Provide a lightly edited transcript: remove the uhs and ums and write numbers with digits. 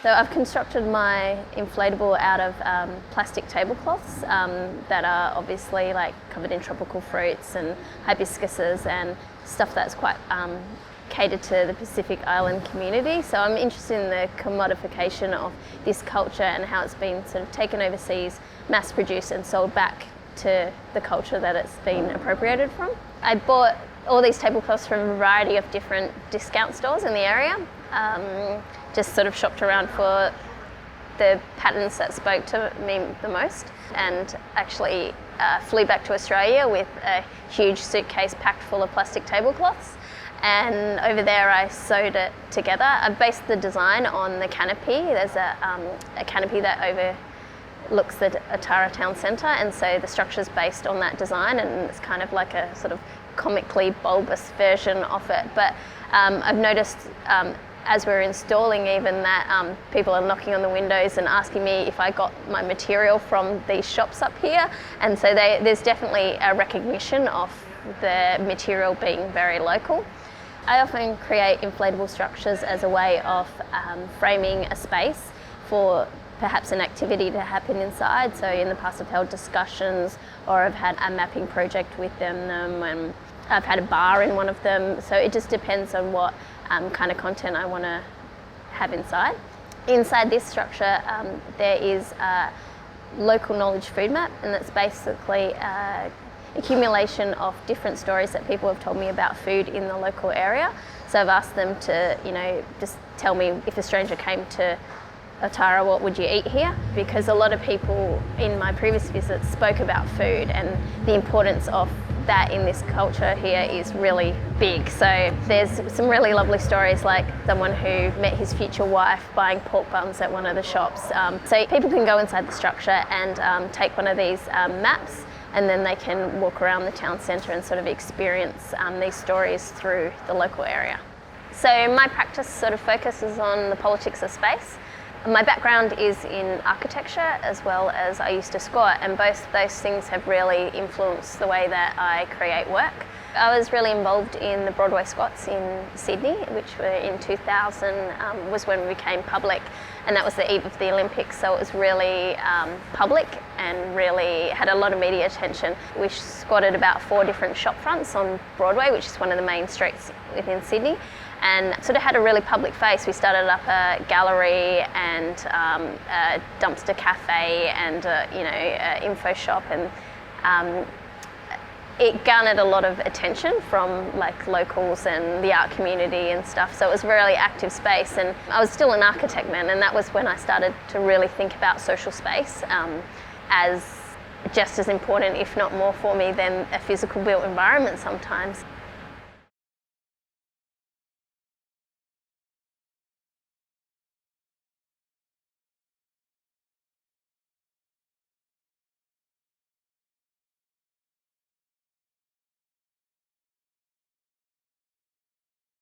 So I've constructed my inflatable out of plastic tablecloths that are obviously like covered in tropical fruits and hibiscuses and stuff that's quite catered to the Pacific Island community. So I'm interested in the commodification of this culture and how it's been sort of taken overseas, mass produced and sold back to the culture that it's been appropriated from. I bought all these tablecloths from a variety of different discount stores in the area. Just sort of shopped around for the patterns that spoke to me the most, and actually flew back to Australia with a huge suitcase packed full of plastic tablecloths. And over there I sewed it together. I based the design on the canopy. There's a canopy that overlooks the Otara town centre, and so the structure's based on that design, and it's kind of like a sort of comically bulbous version of it. But I've noticed as we're installing even that people are knocking on the windows and asking me if I got my material from these shops up here, and so there's definitely a recognition of the material being very local. I often create inflatable structures as a way of framing a space for perhaps an activity to happen inside. So in the past I've held discussions, or I've had a mapping project within them, and I've had a bar in one of them. So it just depends on what kind of content I want to have inside. Inside this structure there is a local knowledge food map, and that's basically accumulation of different stories that people have told me about food in the local area. So I've asked them to, just tell me if a stranger came to Otara, what would you eat here? Because a lot of people in my previous visits spoke about food, and the importance of that in this culture here is really big. So there's some really lovely stories, like someone who met his future wife buying pork buns at one of the shops. So people can go inside the structure and take one of these maps, and then they can walk around the town centre and sort of experience these stories through the local area. So my practice sort of focuses on the politics of space. My background is in architecture, as well as I used to squat, and both those things have really influenced the way that I create work. I was really involved in the Broadway squats in Sydney, which were in 2000, was when we became public, and that was the eve of the Olympics, so it was really public and really had a lot of media attention. We squatted about 4 different shop fronts on Broadway, which is one of the main streets within Sydney, and sort of had a really public face. We started up a gallery and a dumpster cafe and an info shop, and it garnered a lot of attention from like locals and the art community and stuff. So it was a really active space, and I was still an architect then, and that was when I started to really think about social space as just as important, if not more, for me than a physical built environment sometimes.